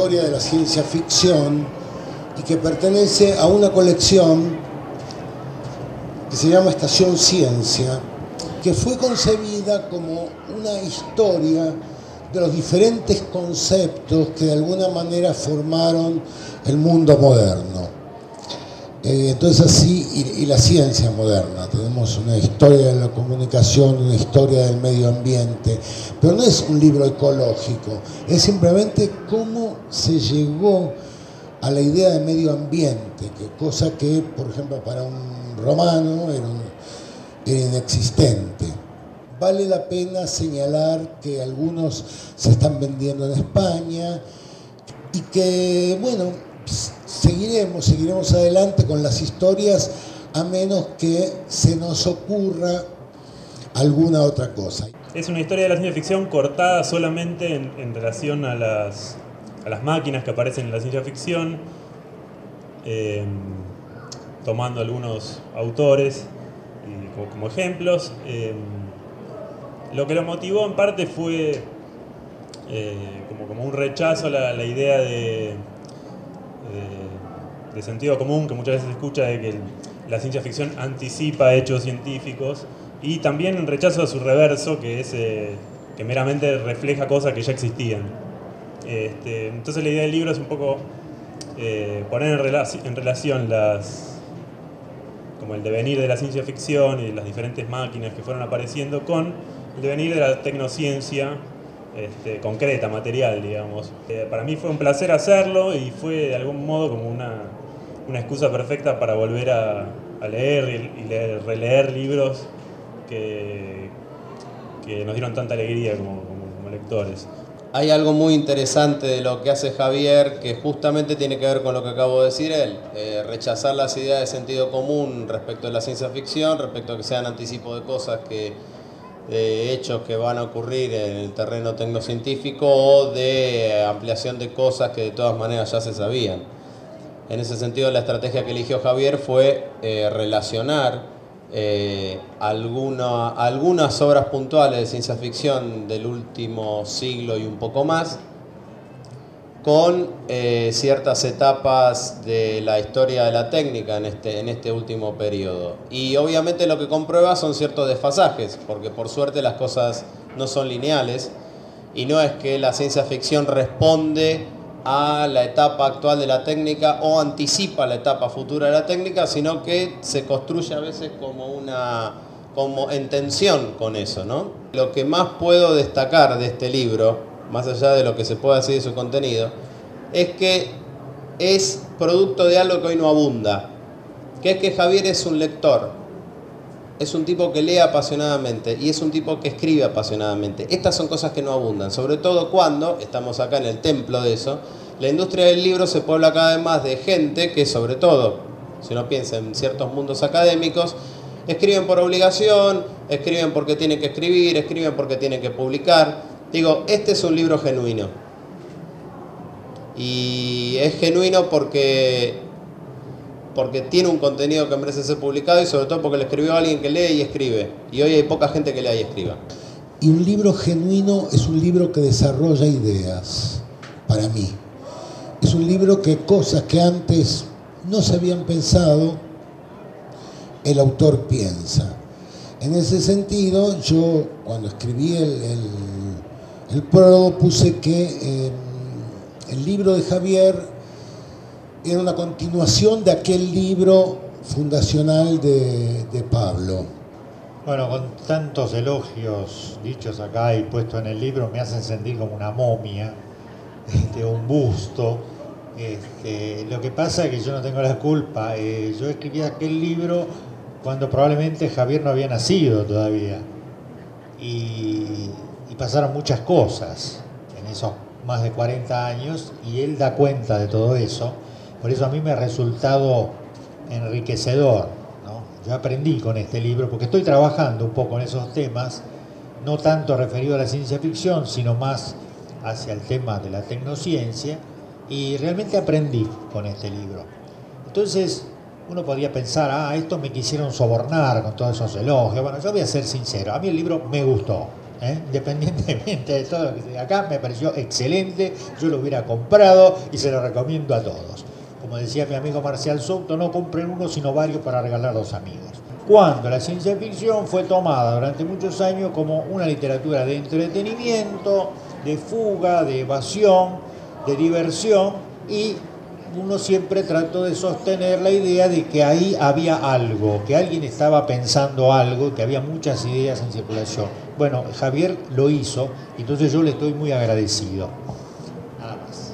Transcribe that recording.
historia de la ciencia ficción y que pertenece a una colección que se llama Estación Ciencia, que fue concebida como una historia de los diferentes conceptos que de alguna manera formaron el mundo moderno. Entonces así, y la ciencia moderna, tenemos una historia de la comunicación, una historia del medio ambiente, pero no es un libro ecológico, es simplemente cómo se llegó a la idea de medio ambiente, cosa que, por ejemplo, para un romano era inexistente. Vale la pena señalar que algunos se están vendiendo en España y que, bueno, seguiremos adelante con las historias a menos que se nos ocurra alguna otra cosa. Es una historia de la ciencia ficción cortada solamente en relación a las máquinas que aparecen en la ciencia ficción, tomando algunos autores como ejemplos. Lo que lo motivó en parte fue como un rechazo a la idea de sentido común que muchas veces se escucha de que la ciencia ficción anticipa hechos científicos, y también en rechazo a su reverso, que es que meramente refleja cosas que ya existían. Entonces la idea del libro es un poco poner en relación como el devenir de la ciencia ficción y las diferentes máquinas que fueron apareciendo con el devenir de la tecnociencia concreta, material, digamos. Para mí fue un placer hacerlo y fue de algún modo como una excusa perfecta para volver a leer y releer libros que nos dieron tanta alegría como lectores. Hay algo muy interesante de lo que hace Javier que justamente tiene que ver con lo que acabo de decir él, rechazar las ideas de sentido común respecto de la ciencia ficción, respecto a que sean anticipos de cosas de hechos que van a ocurrir en el terreno tecnocientífico o de ampliación de cosas que de todas maneras ya se sabían. En ese sentido, la estrategia que eligió Javier fue relacionar algunas obras puntuales de ciencia ficción del último siglo y un poco más con ciertas etapas de la historia de la técnica en este último periodo. Y obviamente lo que comprueba son ciertos desfasajes, porque por suerte las cosas no son lineales y no es que la ciencia ficción responde a la etapa actual de la técnica o anticipa la etapa futura de la técnica, sino que se construye a veces como en tensión con eso, ¿no? Lo que más puedo destacar de este libro, más allá de lo que se pueda decir de su contenido, es que es producto de algo que hoy no abunda, que es que Javier es un lector. Es un tipo que lee apasionadamente y es un tipo que escribe apasionadamente. Estas son cosas que no abundan, sobre todo cuando, estamos acá en el templo de eso, la industria del libro se puebla cada vez más de gente que, sobre todo, si uno piensa en ciertos mundos académicos, escriben por obligación, escriben porque tienen que escribir, escriben porque tienen que publicar. Digo, este es un libro genuino. Y es genuino porque tiene un contenido que merece ser publicado y sobre todo porque lo escribió alguien que lee y escribe. Y hoy hay poca gente que lea y escriba. Y un libro genuino es un libro que desarrolla ideas, para mí. Es un libro que cosas que antes no se habían pensado, el autor piensa. En ese sentido, yo cuando escribí el prólogo puse que el libro de Javier era una continuación de aquel libro fundacional de Pablo. Bueno, con tantos elogios dichos acá y puestos en el libro, me hacen sentir como una momia, un busto. Lo que pasa es que yo no tengo la culpa. Yo escribí aquel libro cuando probablemente Javier no había nacido todavía. Y pasaron muchas cosas en esos más de 40 años y él da cuenta de todo eso. Por eso a mí me ha resultado enriquecedor, ¿no? Yo aprendí con este libro, porque estoy trabajando un poco en esos temas, no tanto referido a la ciencia ficción, sino más hacia el tema de la tecnociencia, y realmente aprendí con este libro. Entonces, uno podría pensar, estos me quisieron sobornar con todos esos elogios. Bueno, yo voy a ser sincero, a mí el libro me gustó. independientemente de todo lo que se diga acá, me pareció excelente, yo lo hubiera comprado y se lo recomiendo a todos. Como decía mi amigo Marcial Souto, no compren uno sino varios para regalar a los amigos. Cuando la ciencia ficción fue tomada durante muchos años como una literatura de entretenimiento, de fuga, de evasión, de diversión, y uno siempre trató de sostener la idea de que ahí había algo, que alguien estaba pensando algo, que había muchas ideas en circulación. Bueno, Javier lo hizo, entonces yo le estoy muy agradecido. Nada más.